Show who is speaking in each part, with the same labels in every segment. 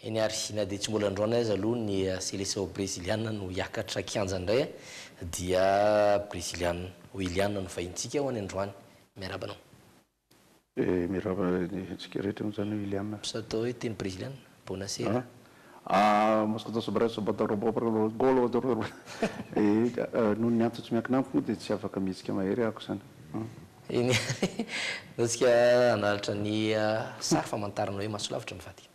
Speaker 1: eny Argentine dia tsy mbola androana aiza aloha ny sélection brésilienne no hiakatra kianja indray dia brésilienne Willian no fahintsika ho any androany miarabanao
Speaker 2: miraba ntsika rehetra zany Willian
Speaker 1: atao hoe teny brésilienne bonasera
Speaker 2: mos que sobre essa botar gol no ny antony tsy miankina amiko dia tsy afaka mihetsika mahery ako zany
Speaker 1: iny tsika analatra ny sary famantarana hoe masolavitra mivadika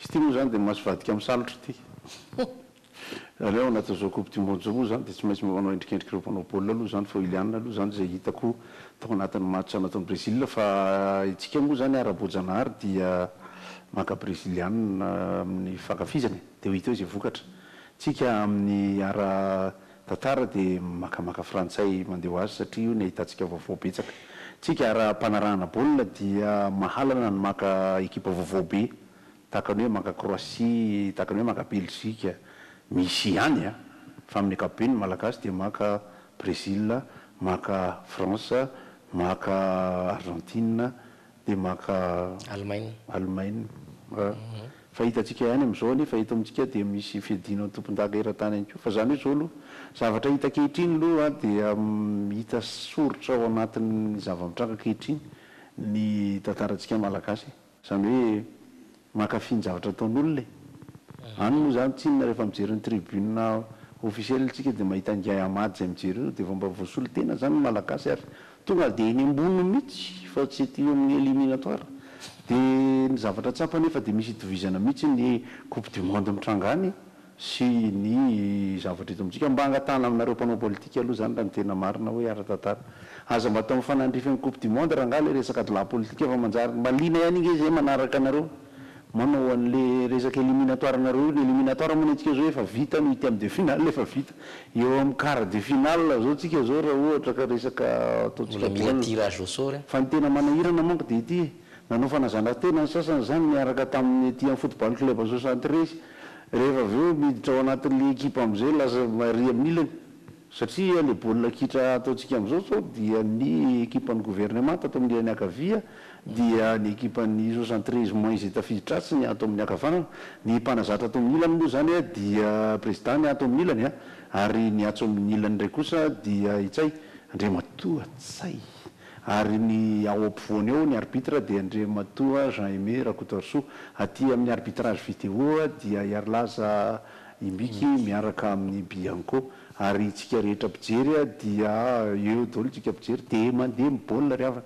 Speaker 2: izy ty moa zany dia masovadika amin'ny salotra ty aleo anaty zao coupe du monde zao moa zany dia tsy maintsy manao endrikendriky ireo mpanao baolina aloha zany fa Willian aloha zany zay hitako tao anatin'ny match anatin'ny Brésil fa itsika moa zany ara-boajanahary dia maka brésilienne amin'ny fankafizany dia hita hoe zay vokatra tsika amin'ny ara-tantara dia makamaka frantsay mandeha ho azy satria io ny ahitantsika vaovao betsaka tsika ara-panarahana baolina dia mahalana ny maka ekipa vaovao be tahaka ny hoe maka Croatie tahaka ny hoe maka Belgique misy ihany fa amin'ny ankapobeny malagasy dia maka Brésil maka France maka Argentine dia maka Allemagne fa hitantsika ihany amin'izao nefa eto amintsika dia misy fiadina tompon-daka eran-tany ihany koa fa zany hoe zao aloha zavatra hita ankehitriny aloha dia hita soritra ao anatin'ny zava-mitranga ankehitriny ny tantarantsika malagasy zany hoe makafiny zavatra ataon'olona any moa zany tsinona rehefa mijery ny tribune officiel tsika dia mahita ngay amady zay mijery io dia vao mba voasolo tena zany malagasy ary tonga dia eny ambony mihitsy fa tsy ety amin'ny éliminatoire dia ny zavatra tsapa nefa dia misy itovizana mihitsy ny coupe du monde mitranga any sy ny zavatra eto amintsika mba hangatana aminareo mpanao politika aloha zany raha ny tena marina hoe ara-tantara aza mba atao mifanandrify coupe du monde raha ngale resaka de la politique fa manjary malina ihany inge zay manaraka anareo manao an'le resaka éliminatoire nareo ny éliminatoire moa antsika zao efa vita no hity amin'ny de finale efa vita eo amin'ny quart de finale zao tsika zao raha ohatra ka resaka ataontsika
Speaker 1: tirage au sort
Speaker 2: fa ny tena manahirana manko dia ity nanao fanazana-tena ny sasany zany miaraka tamin'ny ety amin'ny football club 73 rehefa avy eo miditra ao anatin'le ekipa am'izay lasa mari amin'ny ilany satria le baolina kitra ataontsika am'izao zao dia ny ekipan'ny gouvernement ato amin'ny ilany akavia dia ny ekipan'ny 73 moins zay tafiditra-tsiny ato amin'ny akavanana ny mpanazatra ato amin'ny ilany moa zany dia président ny ato amin'ny ilany ary ny atso amin'ny ilany ndray kosa dia itsay Andriamatoa Tsay ary ny ao ampovoany ao ny arbitre dia Andriamatoa Jean-Aimé Rakotoarso aty amin'ny arbitrage vidéo dia Iarlaza Imbiky miaraka amin'ny Bianco ary tsika rehetra mpijery dia eo daholo tsika mpijery dia mandeha mibaolina rehefa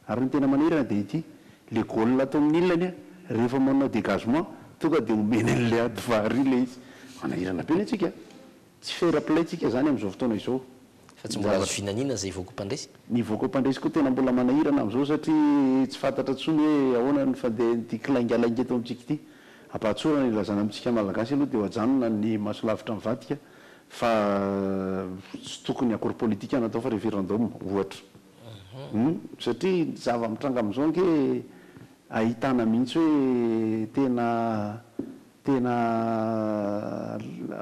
Speaker 2: ary ny tena manahirana dia ity le gaolina ato amin'ny ilany rehefa manao dégagement tonga dia omeny an'le ady vary le izy manahirana be ny atsika tsy fair play tsika zany amin'izao fotoana izao
Speaker 1: fa tsy mbola vinanina zay voako mpandresy
Speaker 2: ny voako mpandresy koa tena mbola manahirana amin'izao satria tsy fantatra tsony hoe ahoana ny fandeha ty kilaingalainga eto amintsika ity ampahatsorana ilazana amintsika malagasy aloha dia hoajanona ny masolavitra mivadika fa tsy tokony akory politika natao fa référendum ohatra satria zava-mitranga amin'izao nke ahitana mihitsy hoe tena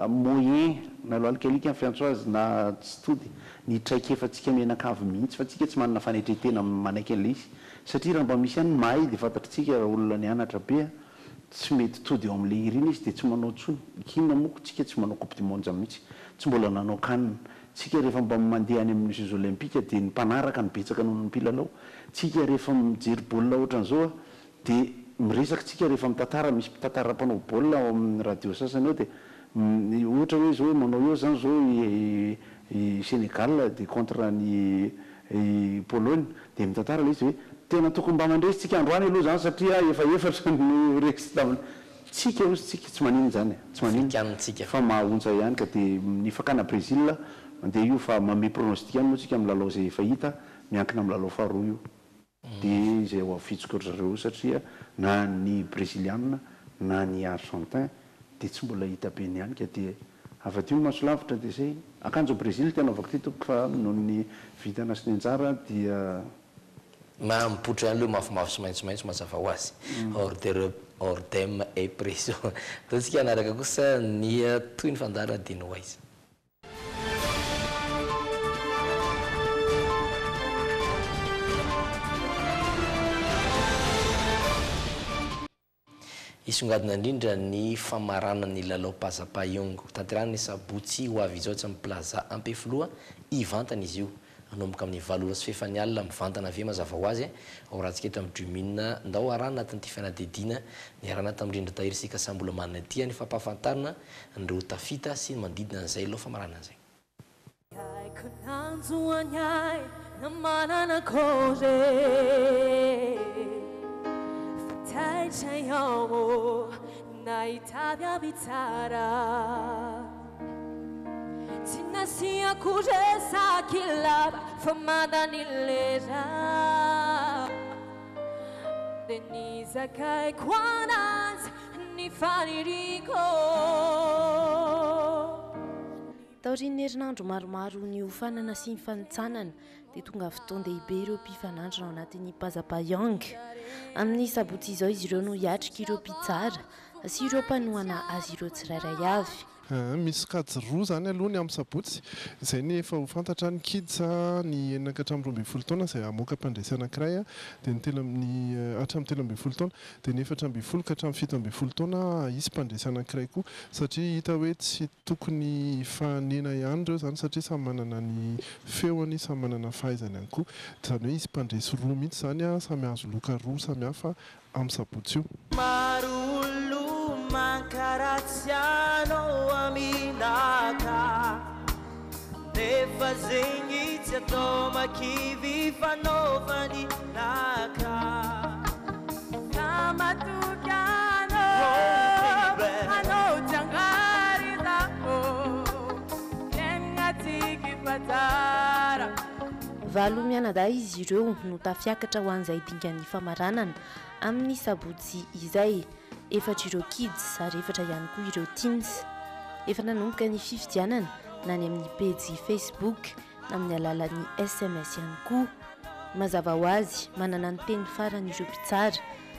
Speaker 2: moyen na loalikalika ny fiantso azy na tsy tody ny traikefantsika menakavy mihitsy fa tsika tsy manana fanetretena manaiky an'le izy satria raha mba misy ihany mahay dia fantatritsika raha olona ny anatra be tsy mety tody eo amin'le irina izy dia tsy manao tsony kinona moko tsika tsy manao coupe du monde mihitsy tsy mbola nanao kanina tsika rehefa mba mandeha any amin'ny jeux olympiques dia ny mpanaraka ny betsaka noho ny mpilalao tsika rehefa mijery baolina ohatran'izao dia miresaka tsika rehefa mitantara misy mpitantara mpanao baolina ao amin'ny radio sasany ao dia ohatra hoe zao hoe manao eo zany zao i Sénégal dia contre ny Pologne dia mitantara le izy hoe tena tokony mba mandresy tsika androany aloha zany satria efa efatra no resy taminy tsika ozy tsika tsy manino zany tsy manino fa mahaontsa ihany ka dia ny fakana Brésil mandeha io fa mame pronostic ihany moa tsika amin'ny lalao zay efa hita miankina amin'ny lalao faharoa io dia izay ho afitsika zareo satria na ny brésiliana na ny argentin dia tsy mbola hita be ny ihany ka dia afa-tio masolavitra dia zay akanjo Brésil tena avako ty toko fa noho ny vitana sy ny anjara dia
Speaker 1: mipotra ihany leo mafimafy sy maitsomaitso mazava ho azy ordem et pression taontsika anaraka kosa ny toy ny fandara dino izy isongadina indrindra ny famaranany lalao-pazapayongo tanterahany sabotsy ho avy izaotsy amin'ny plaza ampefoloa ivantana izy io anomboka amin'ny valora sy fehefany alina mivantana ave mazava ho azy ao rahantsika eto amin'ny dumine ndao arana anatin'ity fianadedina ny arana tamindrindra tahirisika sambola manana tia ny fampahafantarina nireo tafita sy mandidina an'izay aloha famarana an'izay
Speaker 3: Tinasiako resakilaba famandanilera denizakay kwanazy ny faniriko
Speaker 4: taorian'ny herinandro maromaro ny ofanana sy ny fanitsanana dia tonga fotoan-dehibe ireo mpifanandro ao anatin'ny pazapayong amin'ny sabotsy izao izy ireo no hiatrika ireo mpitsara sy ireo mpanohana azy ireo tsirairay avy
Speaker 5: misy kajy roa zany aloha ny amin'ny sabotsy izay ny efa ho fantatra ny kids ny enina hatramin'ny 12 taona izay hamoaka mpandresy anankiray dia ny telo amin'ny hatramin'ny 13 taona dia ny 14 ka hatramin'ny 17 taona isy mpandresy anankiray koa satria hita hoe tsy tokony fanena ihany ireo zany satria samy manana ny feoany samy manana fahaizany ihany koa zany hoe isy mpandresy roa mihitsy zany samy azo loka roa samy hafa amin'ny sabotsy io
Speaker 3: Mankaratsiano aminaka nefa zegny tsy atao makivy fanaovany naka namatokano anao jangary zako fiainana tsiky fatara
Speaker 4: valo mianadahy izy ireo no tafiakatra ho an'izay dingany famaranana amin'ny sabotsy izay efatra ireo kids ary efatra ihany koa ireo teens efa nanomboka ny fifidianana na ny amin'ny page Facebook na amin'ny alalan'ny SMS ihany koa mazava ho azy manana ny teny farany ireo mpitsara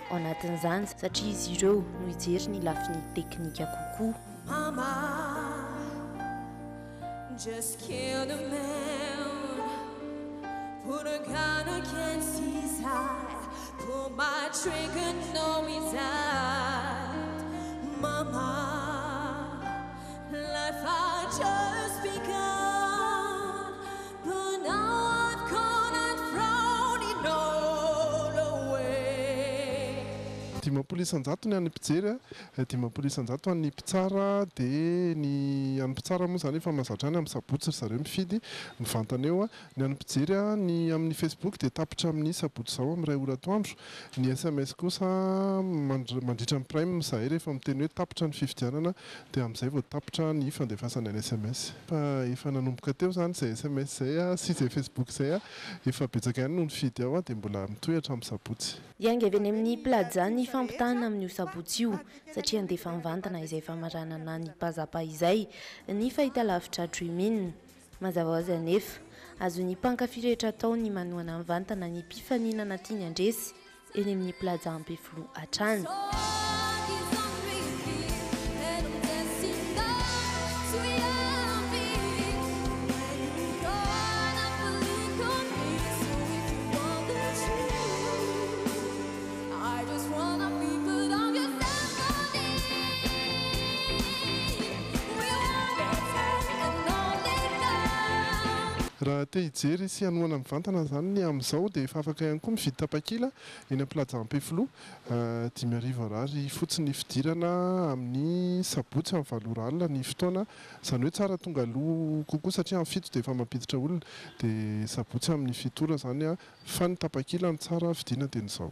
Speaker 4: ao anatin'izany satria izy ireo no hijery ny lafiny teknika kokoa
Speaker 3: Mama just killed a man put a gun against his eye pull my trigger, no result. Mama, life had just begun, but now I've gone and thrown it all away.
Speaker 5: Dimampolo isanjato ny an'ny mpijery, dimampolo isanjato an'ny mpitsara dia ny an'ny mpitsara moa zany efa mahazatra any amin'ny sabotsy ry zareo mifidy mivantana eo ny an'ny mpijery ny amin'ny Facebook dia tapitra amin'ny sabotsy izao amin'ny 2 ora atoandro ny SMS kosa mandritra amin'ny prime mizahay rehefa miteny hoe tapitra ny fifidianana dia amin'izay vao tapitra ny fandefasana ny SMS efa nanomboka teo zany izay SMS izay sy izay Facebook izay efa betsaka ihany no nifidy ao dia mbola mitohatra amin'ny sabotsy
Speaker 4: ianga avy any amin'ny plaza ny fampitana amin'io sabotsy io satria andefa mivantana izay famaranana ny pazapa izay ny fahita lavitra dreaming mazava ho azy anefa azo ny mpankafy rehetra tao ny manohana mivantana ny mpifaninana tiany andresy eny amin'ny plaza ampefolo hatrany
Speaker 5: raha te hijery sy hanohana mivantana zany ny amin'izao dia efa afaka ihany koa mividy tapakila eny amplaza ampefolo 5,000 fotsiny fidirana amin'ny sabotsy amin'ny 7 ora alina ny fotoana izany hoe tsara tonga aloha kokoa satria amin'ny fito dia efa mampiditra olona dia sabotsy amin'ny 7 ora zany fa ny tapakila ny tsara vidiana dia n'izao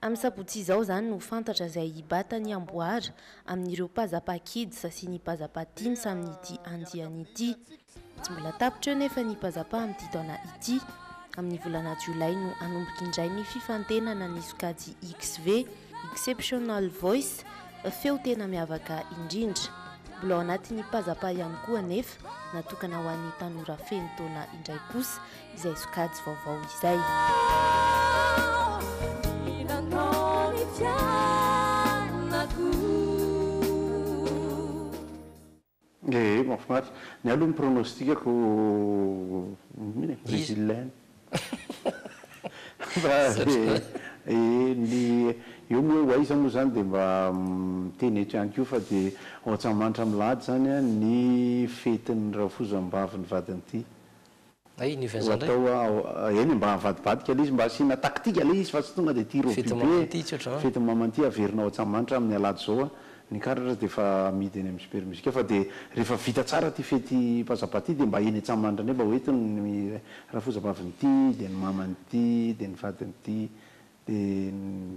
Speaker 4: amin'ny sabotsy izao zany no fantatra izay hibatany amboara amin'ireo pazapa kids sy ny pazapa teens amin'ity andiany ity tsy mbola tapitra eo nefa ny pazapa amin'ity taona ity amin'ny volana jolay no anomboka indray ny fifantenana ny sokajy XV Exceptional Voice, feo tena miavaka indrindra. Mbola ao anatin'ny pazapa ihany koa anefa natokana ho an'ny tanora feno taona indray kosa izay sokajy vaovao izay.
Speaker 2: Mahafinaritra ny aloha ny pronostikako brésilienne ny eo moa aiza moa zany dia mba mitenetra ihany koa fa dia ohatsamanitra milady zany a ny fetin'ny rafozam-bavy ny vadiny ity atao eny mba havadibadika le izy mba asiana taktika le izy fa tsy tonga dia tirobe fety mamanty averina ohatsamanitra amin'ny alady zao a ny karatra dia efa amidy eny amin'ny supermusika fa dia rehefa vita tsara ty fety pazapaty dia mba eny atsamanitra ndray mba hoentiny ny rafozam-baviny ity dia ny mamany ity dia ny vadiny ity dia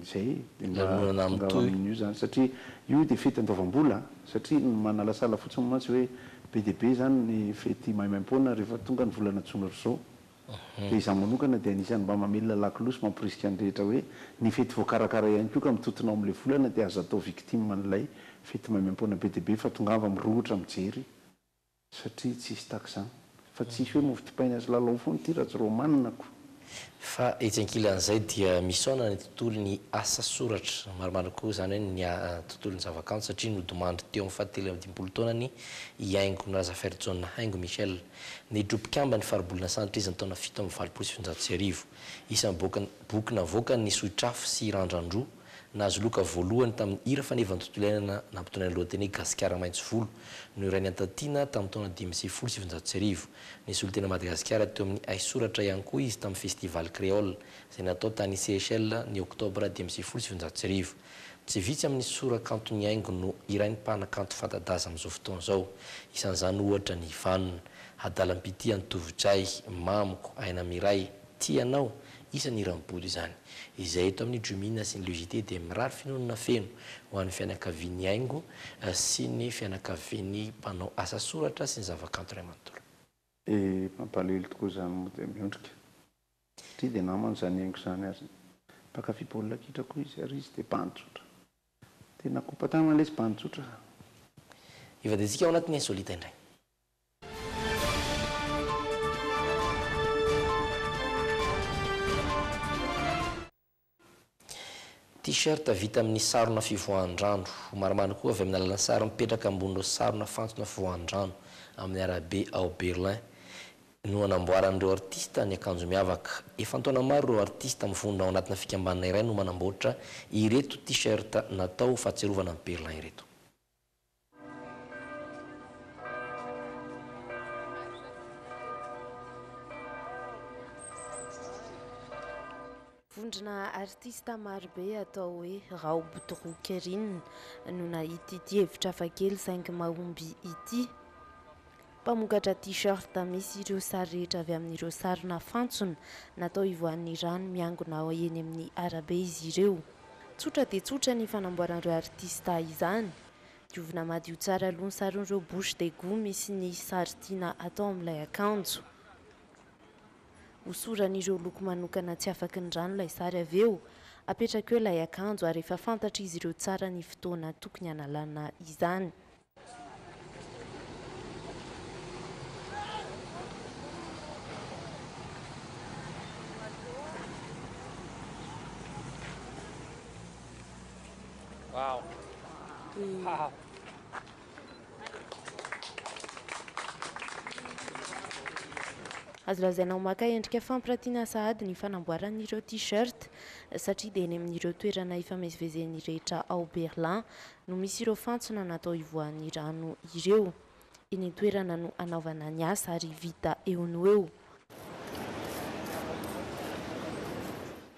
Speaker 2: zay amin'io zany satria io dia fety andoavam-bola satria manalasala fotsiny mantsy hoe be dia be zany ny fety maimaim-poana rehefa tonga ny volana tsonorizao dia izaho manokana dia anisany mba mamelona lakilosy mampirisika ny rehetra hoe ny fety voakarakara ihany koa ka mitotonao amin'ilay volana dia azo atao victime an'ilay fety maimaim-poana be dia be fa tonga ava mirohotra mijery satria tsisy takizany fa tsisy hoe mofotipaina azy lalao foana ity raha tsy romanina ko
Speaker 1: fa etsy ankilan'izay dia misaona ny tontolon'ny asa soratra maromaro koa zany hoe ny tontolon'ny zavakanto satria nodomandry teo amin'ny fahatelo amin'ny 10 taonany iaingo Razafère John Haingo Michel ny dropikamba ny faribolina santrizany taona 7 isan'ny boky navoaka ny soitrafo sy randrandroa nahazo loka voalohany tamin'ny hira fanevany tontolo iainana nampitonany lohateny Gasikara Maitso-Volo no iray ny Antatina tamin'ny taona 5 nisy olo tena Madagasikara teo amin'ny aisoratra ihany koa izy tamin'ny festival créole izay natao tany Seychelles ny oktobra 5 tsy vitsy amin'ny sorakantony haingo no iray ny mpanakanto fanta-daza amin'izao fotoana izao isan'izany ohatra ny Vanona Adalam-pity Antovitray Mamiko Aina Miray Tianao isan'ny rambody izany izay eto amin'ny Jumina sy ny Logité dia mirary finoana feno ho an'ny fianakavian'ny haingo sy ny fianakavian'ny mpanao asa soratra sy ny zavakanto iray manontolo.
Speaker 2: Mampalahelo tokoa zany moa dia miondrika satria dia namany zany haingo zany azy mpakafy baolina kitra koa izy ary izy dia mpandrotra tena kopatana le izy mpandrotra.
Speaker 1: Ivaditsika ao anatin'ny insolita indray. T-shirt vita amin'ny sarona fivoahan-drano maromaro koa avy amin'ny alalan'ny sary mipetraka ambonireo sarona fantsona fivoahan-drano amin'ny arabe ao Berlin no anamboaran'ireo artista ny akanjo miavaka. Efa antaona maro ireo artista mifondra ao anatina fikambanana iray no manamboatra ireto t-shirt natao fahatsiarovana amin'ny Berlin ireto.
Speaker 4: Vondrona artista marobe atao hoe Rao Boutroukerine no nahita ity hevitra hafakely saingy mahomby ity. Mpamokatra t-shirt misy ireo sary rehetra avy amin'ireo sarina fantsona natao ivoan'ny rano miangona ao eny amin'ny arabe izy ireo. Tsotra dia tsotra ny fanamboaran'ireo artista izany. Diovina madio tsara aloha ny saron'ireo bouche d'égout misy ny sary tiana atao amin'ilay akanjo. Hosoran'ireo loko manokana tsy afaky ny rano ilay sary avy eo, apetraka eo ilay akanjo ary efa fantatra izy ireo tsara ny fotoana tokony analana izany.
Speaker 6: Wow. Wow.
Speaker 4: Azo lazaina ho maka endrika fampiratiana sahady ny fanamboaran'ireo t-shirt satria dia eny amin'ireo toerana ifamezivezen'ny rehetra ao Berlin no misy ireo fantsona natao ivoan'ny rano ireo. Eny toerana no anaovana ny asa ary vita eo no eo.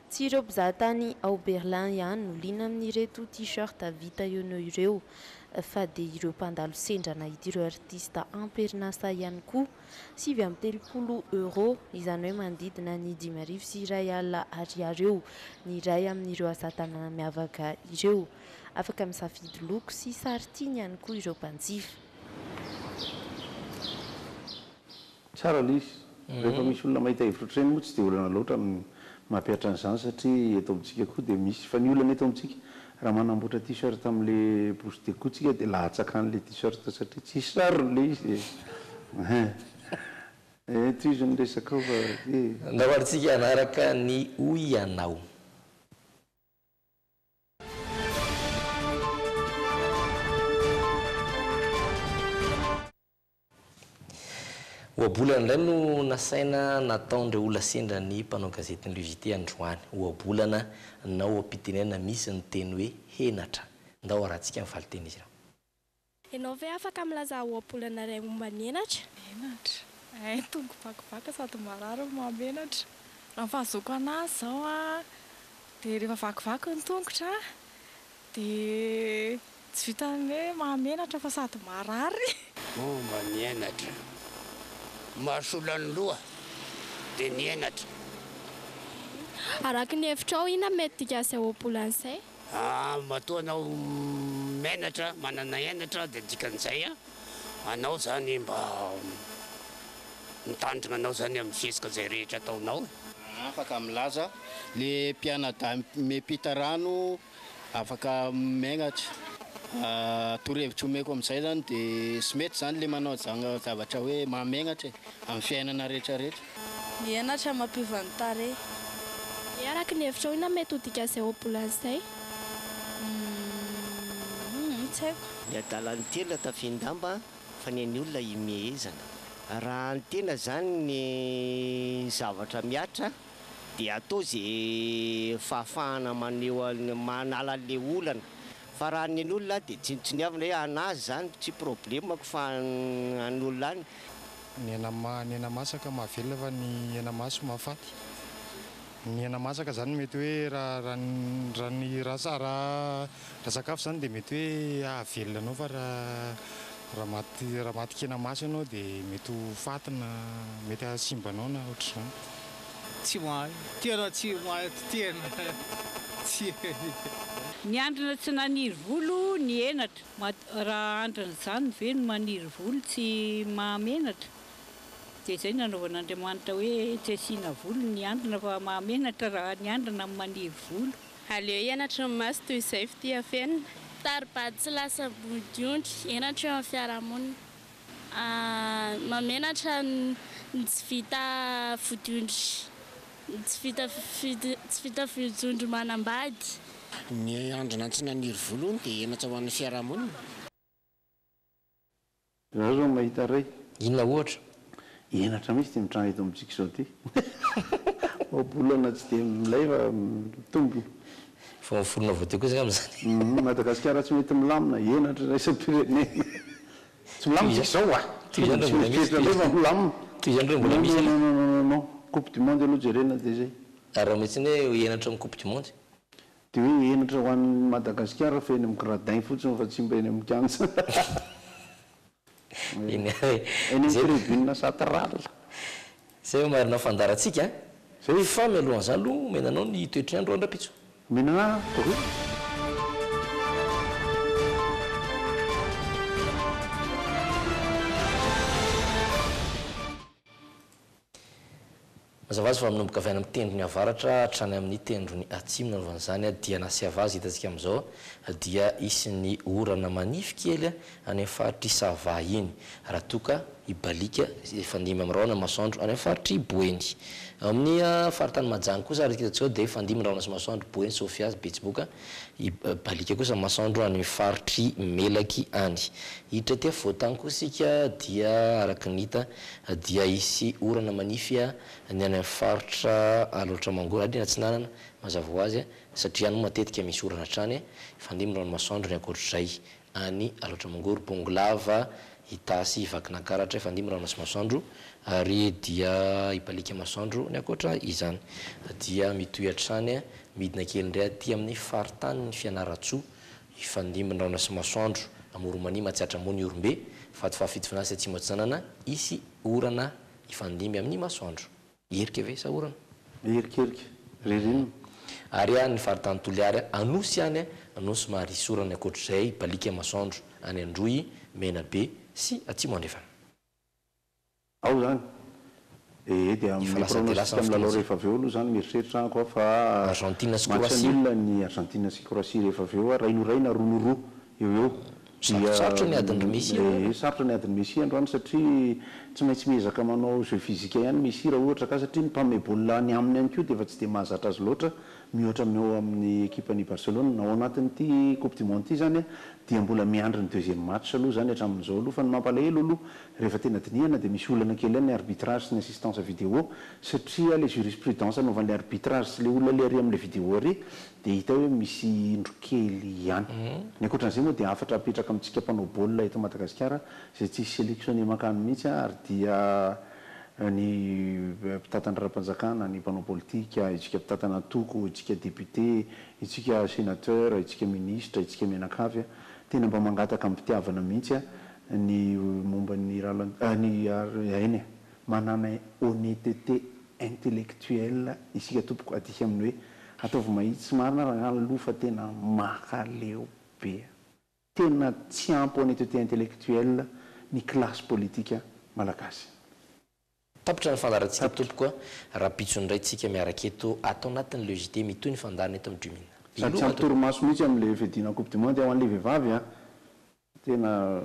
Speaker 4: Tsy ireo mpizahatany ao Berlin ihany no liana amin'ireto t-shirt vita eo no ireo fa dia ireo mpandalo sendra nahita ireo artista amperinasa ihany koa. 730 € izany hoe manodidina ny 5,000 sy R1,000 eo ny iray amin'ireo asa tanana miavaka ireo. Afaka misafidy loko sy sary tiany ihany koa ireo mpanjifa.
Speaker 2: Tsara le izy rehefa misy olona mahita hevitra ohatrany moa tsy dia olana loatra mampiatra an'izany satria eto amintsika koa dia misy fa ny olana eto amintsika raha manamboatra t-shirt amin'le bouche de cou tsika dia lahatsaka an'le t-shirt satria tsy sarony le izy toizy ny resaka ao fa
Speaker 1: ndahoaritsika anaraka ny hoy anao oabolana indray no nasaina nataondreo olona sendra ny mpanao gazety ny Luvité androany oabolana nao ampitenena misy ny teny hoe henatra ndao arahantsika mivaly teny izy ireo
Speaker 7: ianao ve afaka milaza oabolana iray momba ny henatra
Speaker 8: tongo vakivaky sady marary mamenatra raha fahazoko anazy zao a dia rehefa vakivaky ny tongotra dia tsy vitany hoe mahamenatra fa sady marary
Speaker 9: momba ny henatra mahasolany loha dia ny henatra
Speaker 7: araky ny hevitrao ina mety dikasy oabolana izay
Speaker 9: matoa anao menatra manana henatra dia dikan'izay anao zany mba mitandrina anao zany amin'ny fisika zay rehetra ataonao
Speaker 10: afaka milaza le mpianada mepita rano afaka menatra torohevitra omeko amin'izay zany dia sy mety zany le manao zavatra hoe mahamenatra amin'ny fiainana rehetrarehetra
Speaker 8: ny henatra mampiova ny tarehy
Speaker 7: araky ny hevitrao ina mety ho dikasy oabolana izay
Speaker 8: tsy haiko
Speaker 11: ny adalan'ny tena tafindamba fa ny any olona imehezana raha ny tena zany ny zavatra miatra dia atao zay fahafahana manala le olana fa raha ny olona dia tsintsiniavana hoe anazy zany tsy problemako fa an'olona any
Speaker 12: ny hena masaka mahavelona fa ny hena maso mahafaty ny hena masaka zany mety hoe raha sakafo zany dia mety hoe ahavelona anao fa raha maty kena maso ianao dia mety ho fatina mety asimbanao na ohatr'izany
Speaker 13: tsy tena tsy tena tsy
Speaker 14: ny andrina tsy naniry volo ny henatra raha andrina zany ve no maniry volo tsy mahamenatra dia izay nanaovan'Andriamanitra hoe tsy asiana volo ny andrina fa mahamenatra raha ny andrina maniry volo
Speaker 7: aleo henatra ny maso toy izay fitia fenina taribady tsy lasa bodiontry henatra eo amin'ny fiarahamonina mamenatra tsy vita vodiontry tsy vita vijondry manambady
Speaker 9: ny andrina tsy naniry volony dia henatra ho an'ny fiarahamonina
Speaker 2: zaho zao mahita ray
Speaker 1: inona ohatra
Speaker 2: henatra misy dia mitrana eto amintsika izao ty oabolana tsy dia milay fa mitombo
Speaker 1: fa miforona voateo koa zany am'izany
Speaker 2: Madagasikara tsy mety milamina henatra raisam-pirenena tsy milamina zao fa milamina
Speaker 1: toy izany mbola misy
Speaker 2: non coupe du monde aloha jerena dia zay
Speaker 1: ary raha mihitsy hoe henatra amin'ny coupe du monde
Speaker 2: dia hoe henatra ho an'ny Madagasikara fa eny amin'ny gradin fotsiny fa tsy mba eny amin'ny kanja eny amin'ny tribune satrala
Speaker 1: zay marina fandarantsika zay fa mialohan'izany aloha menanao ny toetry ny andro andrapitso
Speaker 2: menana
Speaker 1: mazavazy fa minomboka avy any amin'ny tendrony avaratra hatrany amin'ny tendrony atsimona novan'izany dia nasy avazy hitantsika amin'izao dia isyny orana manify kely any amin'ny faritry sava iny raha toka ibalika fandimy am'raona masoandro any amin'ny faritry boeny amin'ny faritany majany kosa ary hitantsika dia fandimy raona sy masoandro boeny sofiazy betsiboka ibalika kosa masoandro any faritry melaky any hiditra tia voatany koa sika dia araky ny hita dia isy orana manify ny any faritra aloatra mangoro ary natsinanana mazava ho azy satria any matetika misy orana hatrany fandimy rano masoandro ny akoatr'izay any aloatra mangoro bongolava itasy vakinankaratra fandimy rano sy masoandro ary dia ibalika masoandro ny akoatra izany dia mitoy hatrany midina kely indray aty amin'ny faritany ny fianaratsoa ifandimy rano sy masoandro amoromany matsiatra mony orombe faty fahafito finasy atsimo atsanana isy orana ifandimy amin'ny masoandro erika ve sa orana
Speaker 2: erikeriky ririnina
Speaker 1: ary any faritany toliary anosy any anosy maharisy orana akoatr'izay balika masoandro any androy mena be sy atsimo andrefana
Speaker 2: ao zany dia milalao rehefa avy eo aloha zany mieritreritra koa fa
Speaker 1: Argentina sy
Speaker 2: match
Speaker 1: Croatie.
Speaker 2: nul ny Argentina sy Croatie rehefa avy eo rainoraina roanoroa eo
Speaker 1: sarotra ny adin'ny Messi
Speaker 2: sarotra ny adin'ny Messi androany satria tsy maintsy miezaka manao jeu physique ihany Messi raha ohatra ka satria ny mpame baolina ny aminy ihany koa dia efa tsy dia mahazatra azy loatra mihoatra amin'eo amin'ny ekipany Barcelone na ao anatin'ity coupe du monde ity zany dia mbola miandry ny deuxième match aloha zany hatramin'izao aloha fa ny mampalahelo aloha rehefa tena dinihana dia misy olana kely ny arbitrage sy ny assistance vidéo satria le jurisprudence anaovan'le arbitrage sy le olona le ary amin'le vidéo ary dia hita hoe misy indro kely ihany ny ankoatran'izay moa dia afatra apetraka amintsika mpanao baolina eto Madagasikara izay tsy sélectionné makany mihitsy ary dia ny mpitatana ra-panjakana ny mpanao politika itsika mpitatana toko itsika député itsika sénateur itsika ministre itsika menakavy tena mba mangataka mpitiavana mihitsy ny momba ny eny manana honnêteté intellectuelle isika tompoko atika amin'ny hoe ataovy mahitsy sy marina raha alofa tena mahaleo be tena tsy ampy honnêteté intellectuelle ny classe politique malagasy
Speaker 1: tapitra ny fandarantsika tompoko raha pitsondray tsika miaraka eto atao anatin'ny logité mitoy ny fandarana eto amin'ny
Speaker 2: sady tsy ampitoromaso mihitsy amin'le fedina coupe du monde ho an'le vehivavy tena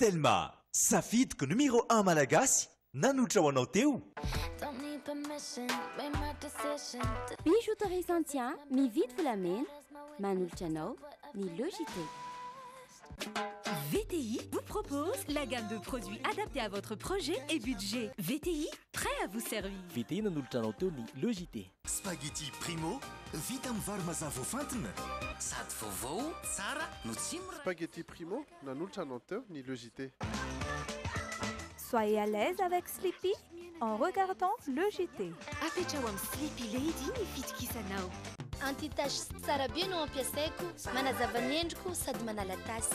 Speaker 15: Telma, safidiko numéro 1 malagasy nanotra ho anao teo.
Speaker 16: Bijouterie Santia, mividy volamena, manolotra anao ny Logité.
Speaker 17: VTI vous propose la gamme de produits adaptés à votre projet et budget. VTI, prêt à vous servir.
Speaker 15: VTI nanolotra anao teo ny Logité.
Speaker 18: Spaghetti Primo, vita amin'ny vary mazava fantina. Sady vaovao, tsara, no tsy
Speaker 5: Spaghetti Primo, nanolotra anao teo ny Logité.
Speaker 19: Soyez à l'aise avec Sleepy en regardant Logité.
Speaker 17: Apetrao amin'ny Sleepy Lady ny fitokisanao.
Speaker 20: Anti-tache tsara be no ampiasaiko, manazava ny endriko sady manala tasy.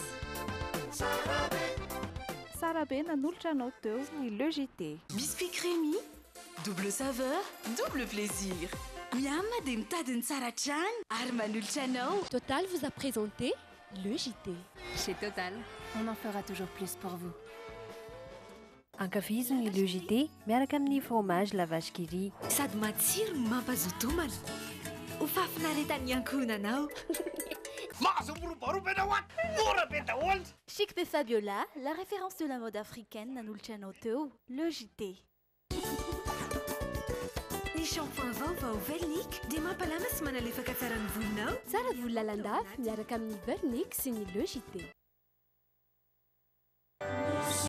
Speaker 19: Tsara be nanolotra anao teo ny Logité.
Speaker 17: Biscuit crémy, double saveur, double plaisir. Miam dia mitadiny tsara hatrany ary manolotra anao.
Speaker 16: Total vous a présenté le JT.
Speaker 17: Chez Total,
Speaker 16: on en fera toujours plus pour vous. Ankafiziny le JT miaraka amin'ny fromage la vache qui rit.
Speaker 17: Sady matsiro no mampazoto homana. Ho fafinaretan'ny ankohonanao.
Speaker 19: Chic de Fabiola, la référence de la mode africaine nanolotra anao teo le JT.
Speaker 17: Ny shampoing vaovao Velnic dia mampalama sy manalefaka tsara ny volonao.
Speaker 16: Tsara volo lalandava miaraka amin'ny Velnic sy ny le JT.